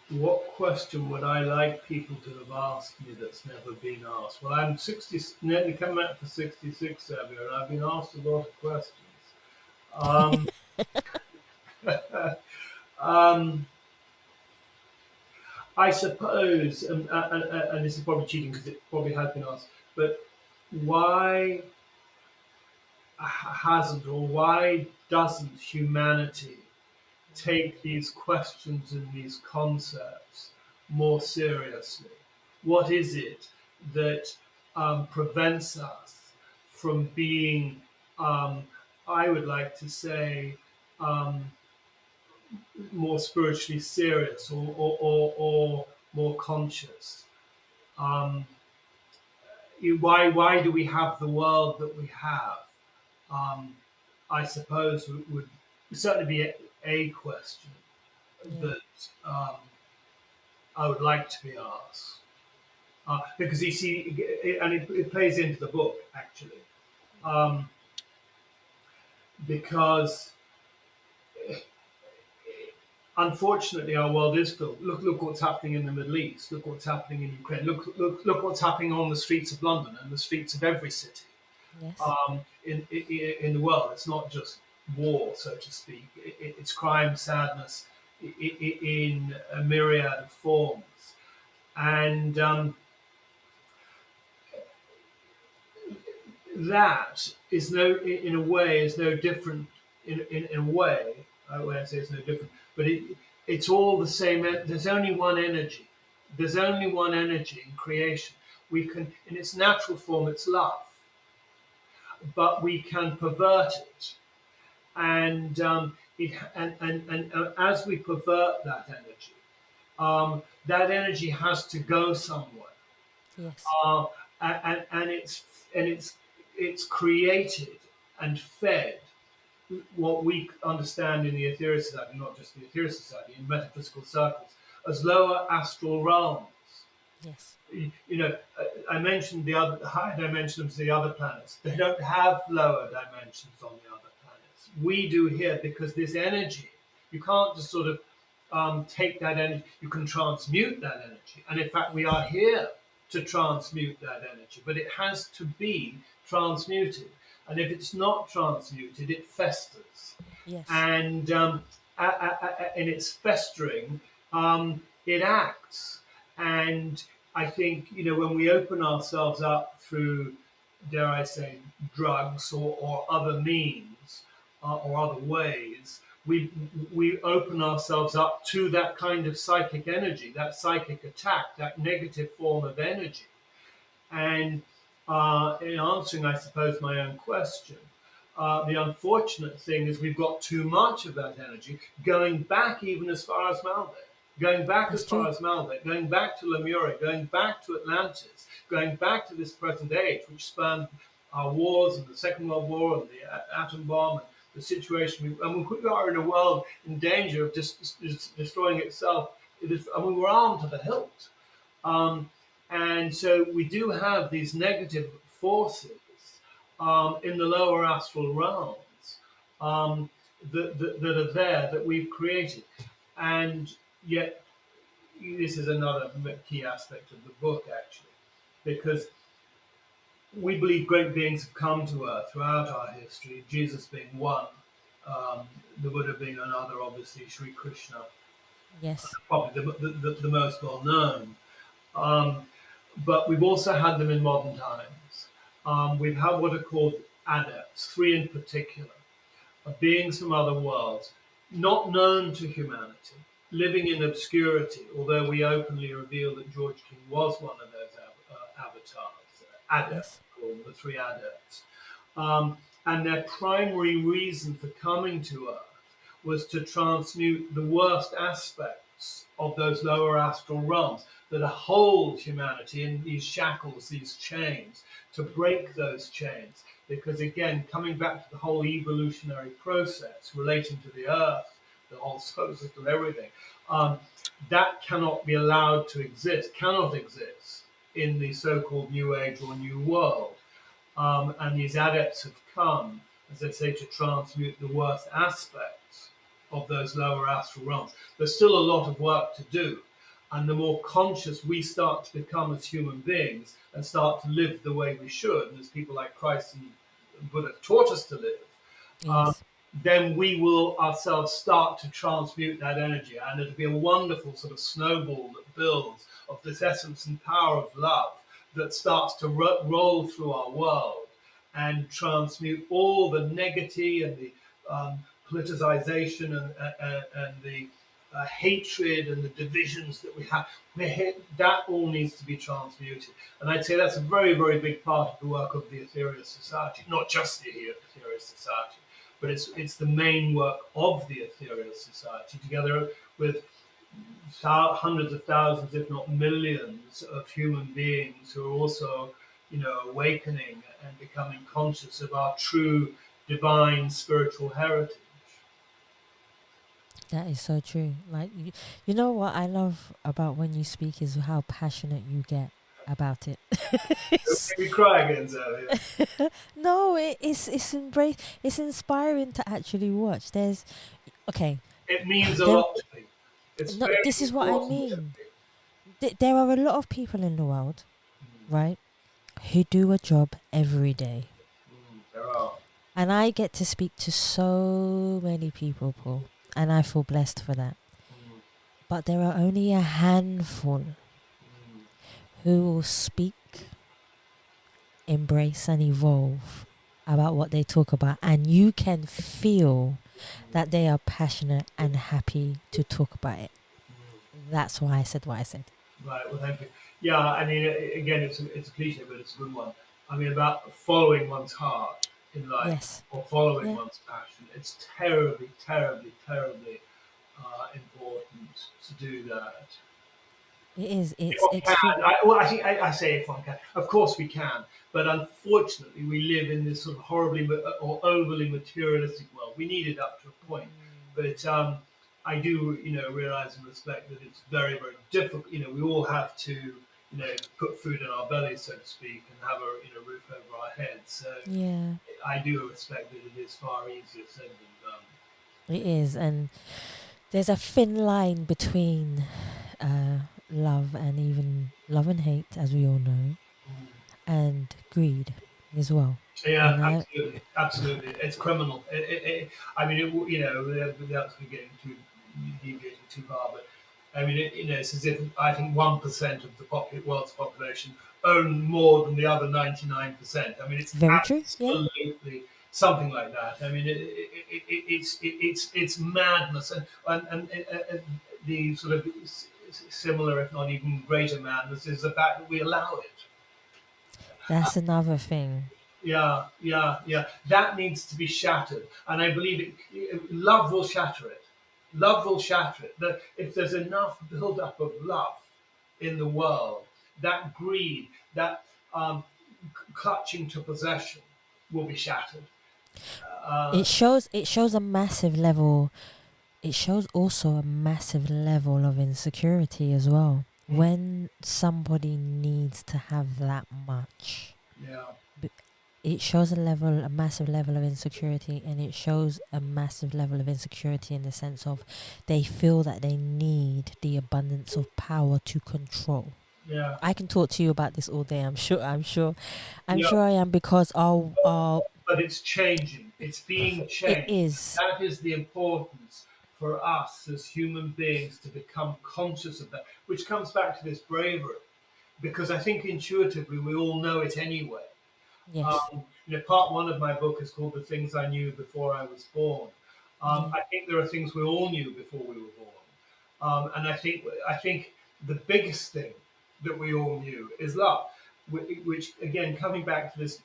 What question would I like people to have asked me that's never been asked? Well, I'm 60, nearly coming up to 66, Savia, and I've been asked a lot of questions. Um, I suppose, and this is probably cheating because it probably has been asked, but why hasn't or why doesn't humanity take these questions and these concepts more seriously? What is it that prevents us from being, I would like to say, more spiritually serious or more conscious? Um, why do we have the world that we have? I suppose would certainly be a question Yeah. that I would like to be asked. Because you see, and it plays into the book actually, because unfortunately our world is filled. Look what's happening in the Middle East. Look what's happening in Ukraine. Look what's happening on the streets of London and the streets of every city Yes. in the world. It's not just war, so to speak. It's crime, sadness in a myriad of forms, and that is in a way, is no different. In a way, when I say it's no different, but it's all the same. There's only one energy. There's only one energy in creation. We can, in its natural form, it's love, but we can pervert it, and as we pervert that energy has to go somewhere. Yes. uh, and it's created and fed what we understand in the Aetherius Society, not just the Aetherius Society, in metaphysical circles, as lower astral realms. Yes. You know, I mentioned the higher dimensions of the other planets. They don't have lower dimensions on the other planets. We do here because this energy, you can't just sort of take that energy. You can transmute that energy, and in fact, we are here to transmute that energy. But it has to be transmuted, and if it's not transmuted, it festers. Yes. And in its festering, it acts. And I think, when we open ourselves up through, dare I say, drugs or other means or other ways, we open ourselves up to that kind of psychic energy, that psychic attack, that negative form of energy. And in answering, I suppose, my own question, the unfortunate thing is we've got too much of that energy going back even as far as Malbec, going back That's as far true. as Malbec, going back to Lemuria, going back to Atlantis, going back to this present age, which spanned our wars and the Second World War and the atom bomb and the situation. We are in a world in danger of just destroying itself. We're armed to the hilt. Um, and so we do have these negative forces in the lower astral realms that are there, that we've created. And yet, this is another key aspect of the book, actually, because we believe great beings have come to Earth throughout our history, Jesus being one, the Buddha being another, obviously, Sri Krishna, Yes. probably the most well known. Um, but we've also had them in modern times. We've had what are called adepts, three in particular, of beings from other worlds, not known to humanity, living in obscurity, although we openly reveal that George King was one of those avatars, adepts, Yes. called the three adepts. And their primary reason for coming to Earth was to transmute the worst aspects of those lower astral realms that hold humanity in these shackles, these chains, to break those chains. Because again, coming back to the whole evolutionary process relating to the Earth, the whole solar system, everything, that cannot be allowed to exist, cannot exist in the so-called New Age or New World. And these adepts have come, as I say, to transmute the worst aspects of those lower astral realms. There's still a lot of work to do. And the more conscious we start to become as human beings and start to live the way we should, and as people like Christ and Buddha taught us to live, Yes. then we will ourselves start to transmute that energy. And it'll be a wonderful sort of snowball that builds of this essence and power of love that starts to roll through our world and transmute all the negativity and the politicization and the hatred and the divisions that we have. That all needs to be transmuted. And I'd say that's a very, very big part of the work of the Aetherius Society, not just the Aetherius Society, but it's the main work of the Aetherius Society, together with hundreds of thousands, if not millions, of human beings who are also, awakening and becoming conscious of our true divine spiritual heritage. That is so true. Like, you know what I love about when you speak is how passionate you get about it. Make me cry again, Savia. No, it's inspiring to actually watch. It means a there, lot to me. It's no, very this is what I important to mean. me. There are a lot of people in the world, right, who do a job every day. There are. And I get to speak to so many people, Paul, and I feel blessed for that. But there are only a handful who will speak, embrace, and evolve about what they talk about. And you can feel that they are passionate and happy to talk about it. That's why I said what I said. Right. Well, thank you. Yeah. I mean, again, it's a cliche, but it's a good one. I mean, about following one's heart in life Yes. or following Yeah. one's passion. It's terribly, terribly, terribly important to do that. It is. If one It's can, I say if one can. Of course we can, but unfortunately we live in this sort of horribly or overly materialistic world. We need it up to a point, but I do, realize and respect that it's very, very difficult. We all have to, put food in our bellies, so to speak, and have a roof over our heads. So yeah. I do respect that it is far easier said than done. It is, and there's a thin line between love and even love and hate, as we all know, and greed as well. Yeah, And absolutely, absolutely. It's criminal. I mean, without getting too deviating too far, but I mean, it's as if I think 1% of the world's population own more than the other 99%. I mean, it's very true. Yeah. absolutely something like that. I mean, it's madness, and the sort of similar, if not even greater madness, is the fact that we allow it. That's another thing. Yeah. That needs to be shattered, and I believe love will shatter it. Love will shatter it. That if there's enough build-up of love in the world, that greed, that clutching to possession, will be shattered. It shows a massive level. It shows also a massive level of insecurity as well. When somebody needs to have that much. Yeah. It shows a massive level of insecurity, and it shows a massive level of insecurity in the sense of they feel that they need the abundance of power to control. Yeah. I can talk to you about this all day. I'm sure Yeah. I am, because But it's changing. It's being changed. it is. That is the importance for us as human beings to become conscious of that, which comes back to this bravery, because I think intuitively we all know it anyway. Yes. Part one of my book is called "The Things I Knew Before I Was Born." I think there are things we all knew before we were born, and I think the biggest thing that we all knew is love, which again, coming back to this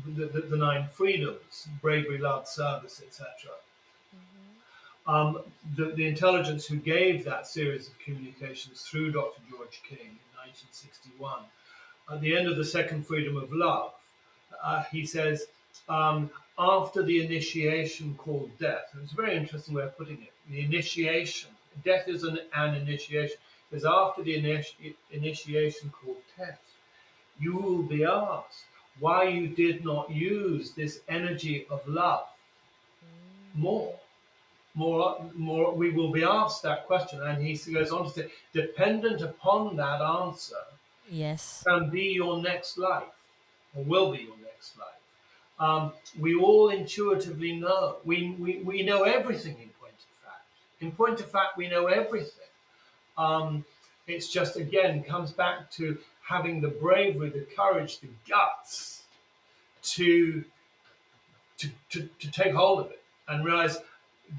the 9 freedoms: bravery, love, service, etc. The intelligence who gave that series of communications through Dr. George King in 1961, at the end of the second freedom of love, he says, after the initiation called death, and it's a very interesting way of putting it, the initiation, death is an initiation, because after the initiation called death, you will be asked why you did not use this energy of love more. We will be asked that question, and he goes on to say, dependent upon that answer, Yes. can be your next life, or will be your next life. We all intuitively know. We know everything in point of fact. In point of fact, we know everything. It's just, again, comes back to having the bravery, the courage, the guts to take hold of it and realize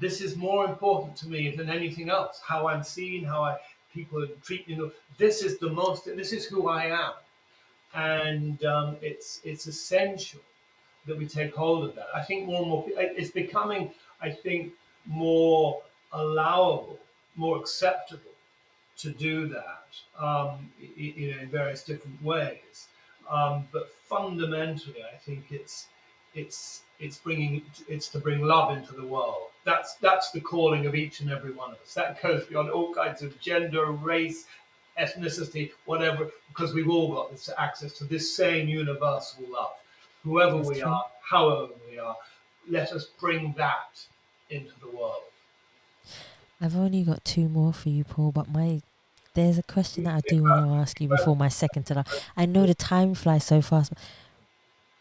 this is more important to me than anything else. How I'm seen, how people treat me. This is the most. This is who I am, and it's essential that we take hold of that. I think more and more it's becoming, I think, more allowable, more acceptable to do that, in various different ways. But fundamentally, I think it's to bring love into the world. That's the calling of each and every one of us. That goes beyond all kinds of gender, race, ethnicity, whatever, because we've all got this access to this same universal love. Whoever That's we true. are, however we are, let us bring that into the world. I've only got 2 more for you, Paul, but there's a question that I do want to ask you before my second to last. I know the time flies so fast,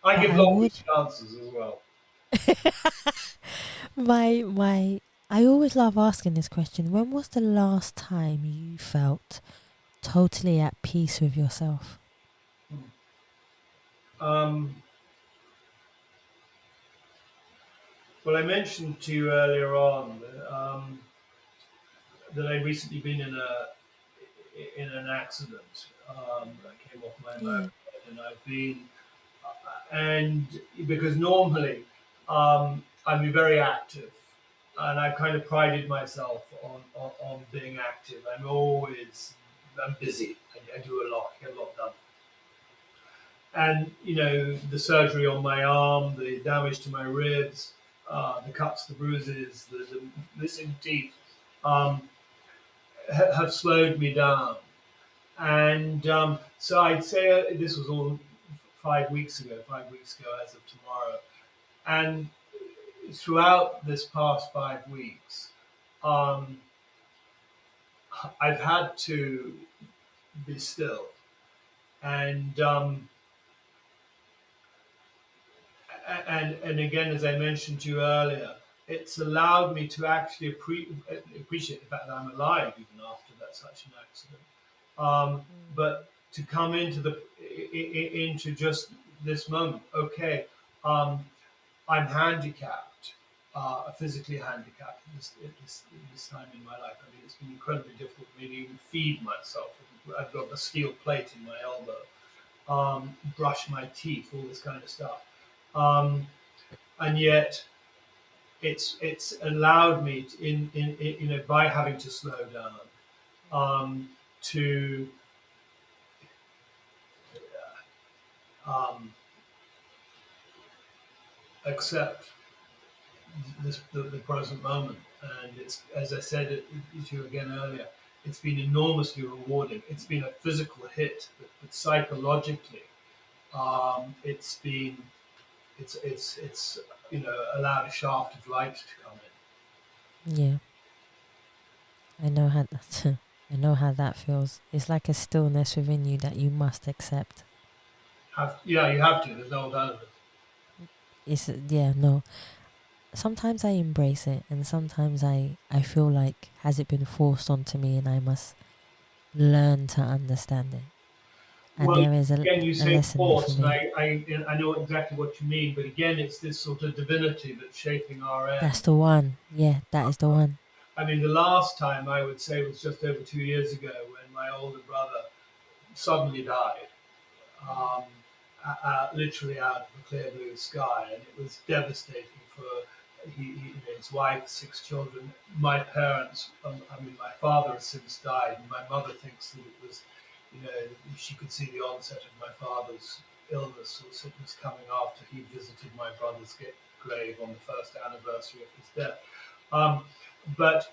I but give I long would answers as well. I always love asking this question. When was the last time you felt totally at peace with yourself? Well, I mentioned to you earlier on that I'd recently been in an accident. I came off my Yeah. moped, and I've been, and because normally I'd be very active, and I kind of prided myself on being active. I'm busy. I do a lot, get a lot done. And the surgery on my arm, the damage to my ribs, the cuts, the bruises, the missing teeth, have slowed me down. And so I'd say this was all 5 weeks ago as of tomorrow. And throughout this past 5 weeks, um, I've had to be still. And and again, as I mentioned to you earlier, it's allowed me to actually appreciate the fact that I'm alive even after such an accident. But to come into just this moment, okay, I'm handicapped, physically handicapped at this time in my life. I mean, it's been incredibly difficult for me to even feed myself. I've got a steel plate in my elbow, brush my teeth, all this kind of stuff. And yet it's allowed me by having to slow down, to accept the present moment. And it's, as I said to you again earlier, it's been enormously rewarding. It's been a physical hit, but psychologically, it's been it's allowed a shaft of light to come in. Yeah. I know how that I know how that feels. It's like a stillness within you that you must accept. You have to. There's no alternative. No. Sometimes I embrace it, and sometimes I feel like has it been forced onto me, and I must learn to understand it. And Well, there is again, you say lesson in it for force, and me. I know exactly what you mean. But again, it's this sort of divinity that's shaping our end. That's the one. Yeah, that is the one. I mean, the last time I would say was just over 2 years ago when my older brother suddenly died. literally out of a clear blue sky, and it was devastating for his wife, 6 children, my parents. My father has since died, and my mother thinks that it was, she could see the onset of my father's illness or sickness coming after he visited my brother's grave on the first anniversary of his death. But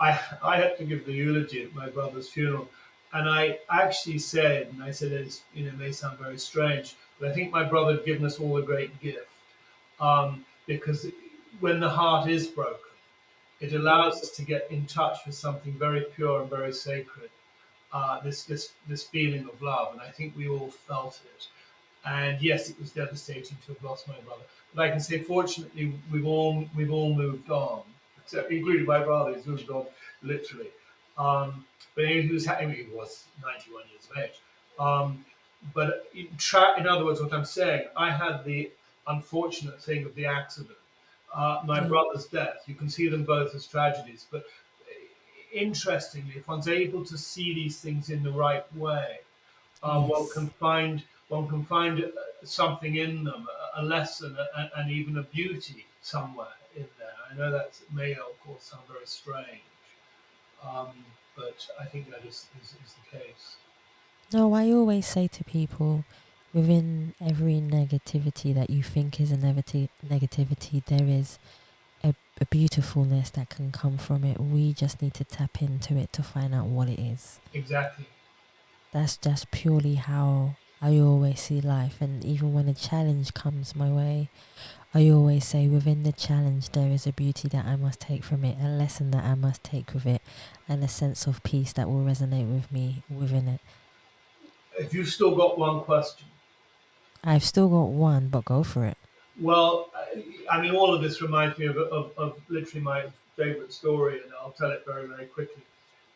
I had to give the eulogy at my brother's funeral, and I actually said, it's, it may sound very strange, but I think my brother had given us all a great gift, because when the heart is broken, it allows us to get in touch with something very pure and very sacred. This feeling of love, and I think we all felt it. And yes, it was devastating to have lost my brother, but I can say, fortunately, we've all moved on, except including my brother, who's moved on literally. But he was 91 years of age. But in other words, what I'm saying, I had the unfortunate thing of the accident, my brother's death. You can see them both as tragedies, but interestingly, if one's able to see these things in the right way, one can find something in them, a lesson, and even a beauty somewhere in there. I know that may, of course, sound very strange, but I think that is the case. No, I always say to people, within every negativity that you think is a negativity, there is a beautifulness that can come from it. We just need to tap into it to find out what it is. Exactly. That's just purely how I always see life. And even when a challenge comes my way, I always say within the challenge there is a beauty that I must take from it, a lesson that I must take with it, and a sense of peace that will resonate with me within it. If you've still got one question. I've still got one, but go for it. Well, all of this reminds me of literally my favourite story, and I'll tell it very, very quickly.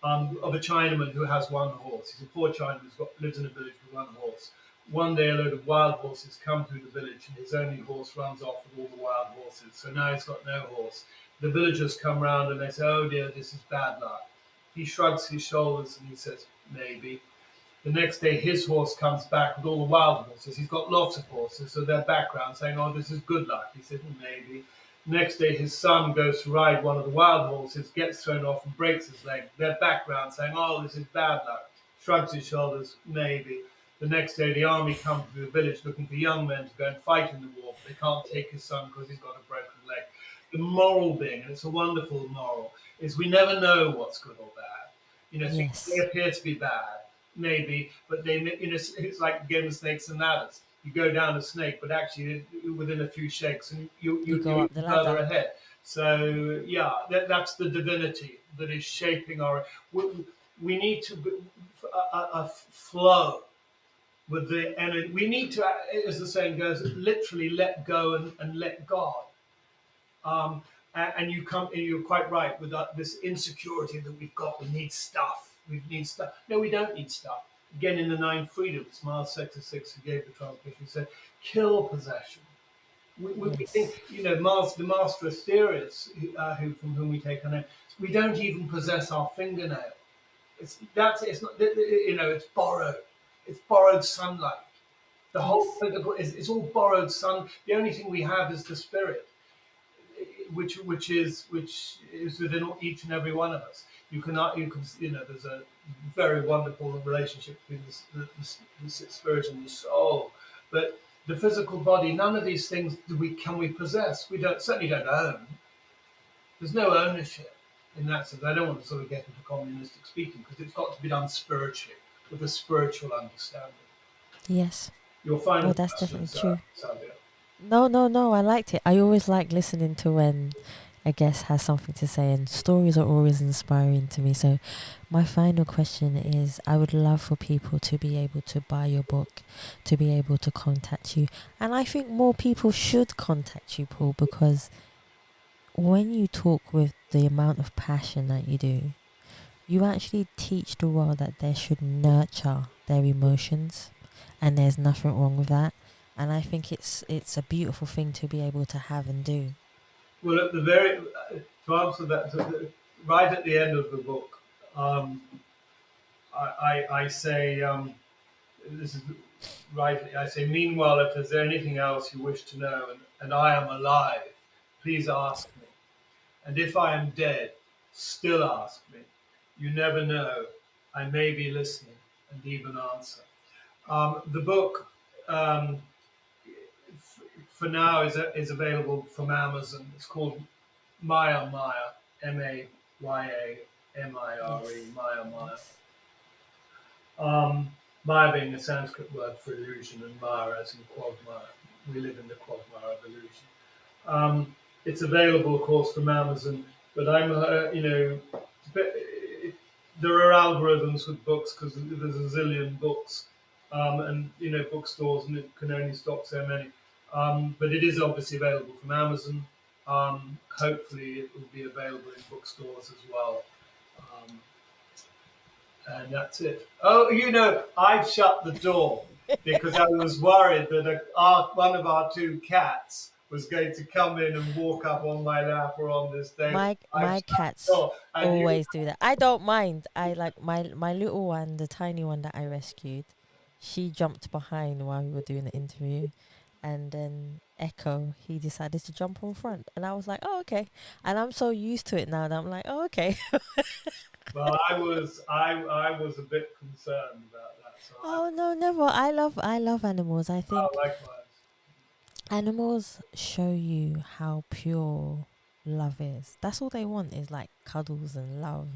Of a Chinaman who has one horse. He's a poor Chinaman who lives in a village with one horse. One day, a load of wild horses come through the village, and his only horse runs off with all the wild horses. So now he's got no horse. The villagers come round and they say, "Oh dear, this is bad luck." He shrugs his shoulders and he says, "Maybe." The next day, his horse comes back with all the wild horses. He's got lots of horses, so they're background saying, "Oh, this is good luck." He said, "Maybe." Next day, his son goes to ride one of the wild horses, gets thrown off and breaks his leg. They're background saying, "Oh, this is bad luck." Shrugs his shoulders, "Maybe." The next day, the army come to the village looking for young men to go and fight in the war, but they can't take his son because he's got a broken leg. The moral being, and it's a wonderful moral, is we never know what's good or bad. Yes. Things may appear to be bad, maybe, but it's like a game of snakes and ladders. You go down a snake, but actually within a few shakes, and you go up the further ladder. ahead. So yeah, that's the divinity that is shaping our. We need to be a flow with the energy. We need to, as the saying goes, literally let go and let God. And you're quite right with this insecurity that we've got. We need stuff. We need stuff. No, we don't need stuff. Again, in the 9 Freedoms, Miles Sector 6, who gave the transmission, said, kill possession. We think, the master Aetherius, from whom we take our name, we don't even possess our fingernail. It's not, it's borrowed. It's borrowed sunlight. The whole physical is all borrowed sun. The only thing we have is the spirit, which is within each and every one of us. There's a very wonderful relationship between the spirit and the soul, but the physical body, none of these things can we possess. We certainly don't own. There's no ownership in that sense. I don't want to sort of get into communistic speaking, because it's got to be done spiritually, with a spiritual understanding. Yes. Your final that's question, definitely true. Savia. No, I liked it. I always like listening to when a guest has something to say, and stories are always inspiring to me. So my final question is, I would love for people to be able to buy your book, to be able to contact you. And I think more people should contact you, Paul, because when you talk with the amount of passion that you do, you actually teach the world that they should nurture their emotions, and there's nothing wrong with that. And I think it's a beautiful thing to be able to have and do. Well, at to answer that, right at the end of the book, I say, this is rightly, I say, meanwhile, if there's anything else you wish to know, and I am alive, please ask me. And if I am dead, still ask me. You never know. I may be listening and even answer. The book, for now, is available from Amazon. It's called Maya Maya, Mayamire, Maya Maya. Maya being a Sanskrit word for illusion, and Maya as in quagmire. We live in the quagmire of illusion. It's available, of course, from Amazon, but I'm, there are algorithms with books because there's a zillion books, and bookstores, and it can only stock so many. But it is obviously available from Amazon. Hopefully, it will be available in bookstores as well. And that's it. Oh, I've shut the door because I was worried that one of our two cats was going to come in and walk up on my lap or on this day. My cats always do that. I don't mind. I like my little one, the tiny one that I rescued. She jumped behind while we were doing the interview, and then Echo, he decided to jump on front, and I was like, oh, okay. And I'm so used to it now that I'm like, oh, okay. Well, I was a bit concerned about that. So Oh no, never. I love animals. I think likewise. animals show you how pure love is. That's all they want is like cuddles and love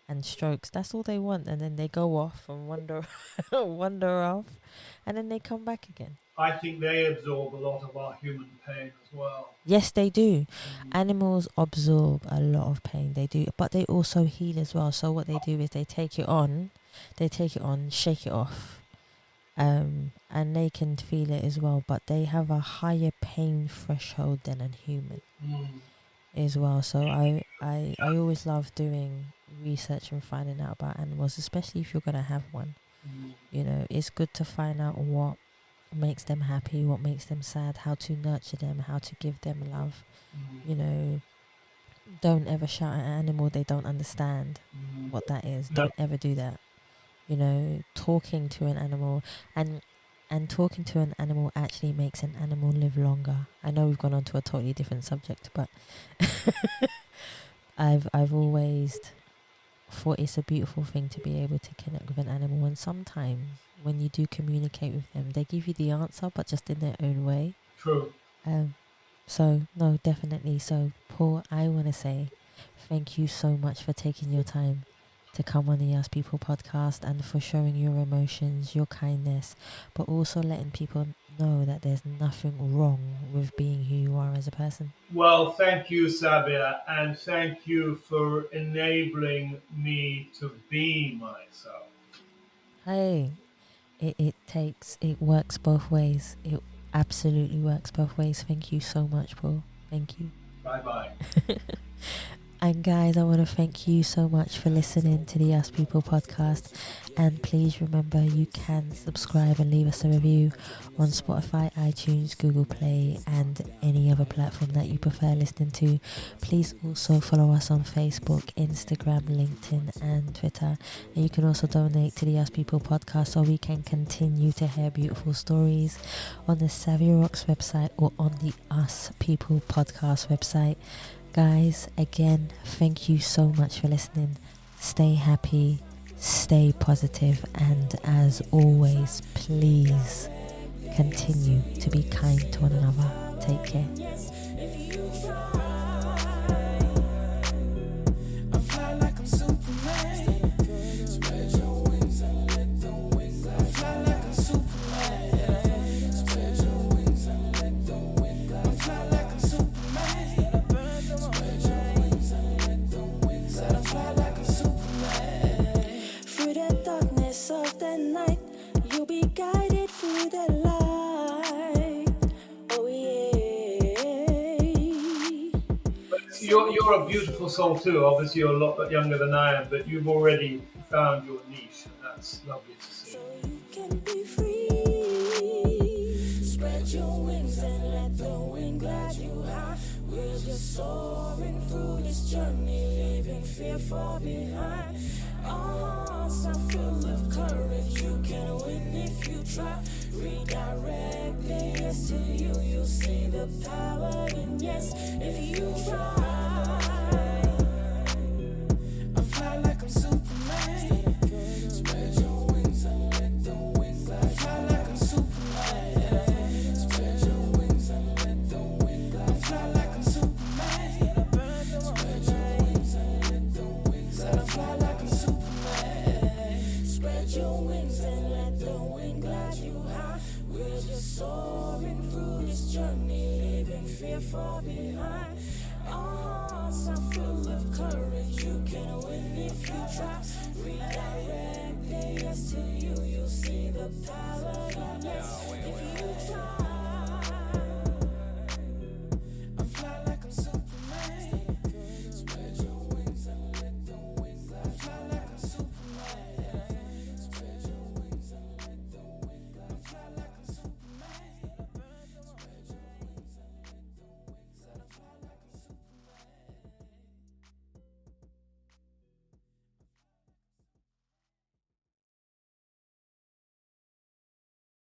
and strokes. That's all they want, and then they go off and wander off, and then they come back again. I think they absorb a lot of our human pain as well. Yes, they do. Animals absorb a lot of pain. They do, but they also heal as well. So what they do is they take it on, shake it off, and they can feel it as well. But they have a higher pain threshold than a human as well. So I always love doing research and finding out about animals, especially if you're gonna have one. It's good to find out what makes them happy, what makes them sad, how to nurture them, how to give them love. Don't ever shout at an animal they don't understand what that is. Don't ever do that. Talking to an animal and talking to an animal actually makes an animal live longer. I know we've gone on to a totally different subject, but I've always thought it's a beautiful thing to be able to connect with an animal, and sometimes when you do communicate with them, they give you the answer, but just in their own way. True. So no, definitely. So Paul, I want to say thank you so much for taking your time to come on the Ask People podcast and for showing your emotions, your kindness, but also letting people know that there's nothing wrong with being who you are as a person. Well, thank you, Savia, and thank you for enabling me to be myself. Hey, it works both ways. It absolutely works both ways. Thank you so much, Paul. Thank you. Bye-bye. And guys, I want to thank you so much for listening to the Ask People podcast. And please remember, you can subscribe and leave us a review on Spotify, iTunes, Google Play, and any other platform that you prefer listening to. Please also follow us on Facebook, Instagram, LinkedIn, and Twitter. And you can also donate to the Ask People podcast so we can continue to hear beautiful stories on the Savia Rocks website or on the Us People podcast website. Guys, again, thank you so much for listening. Stay happy, stay positive, and as always, please continue to be kind to one another. Take care. You're a beautiful soul too. Obviously, you're a lot younger than I am, but you've already found your niche, and that's lovely to see. So you can be free. Spread your wings and let the wind glide you high. We're just soaring through this journey, leaving fear far behind. Our hearts are full of courage. You can win if you try. Redirect the yes to you. You'll see the power in yes if you try. I fly like I'm Superman. Spread your wings and let the wind fly. I fly like I'm Superman. Spread your wings and let the wind fly. I fly like I'm Superman. Spread your wings and let the wind fly. I fly like I'm Superman. Spread your wings and let the wind glide you high. We're just soaring through this journey, leaving fear far behind. Our hearts are full of courage. You can win if you try. Redirect the yes to you. You'll see the power in yes if you try.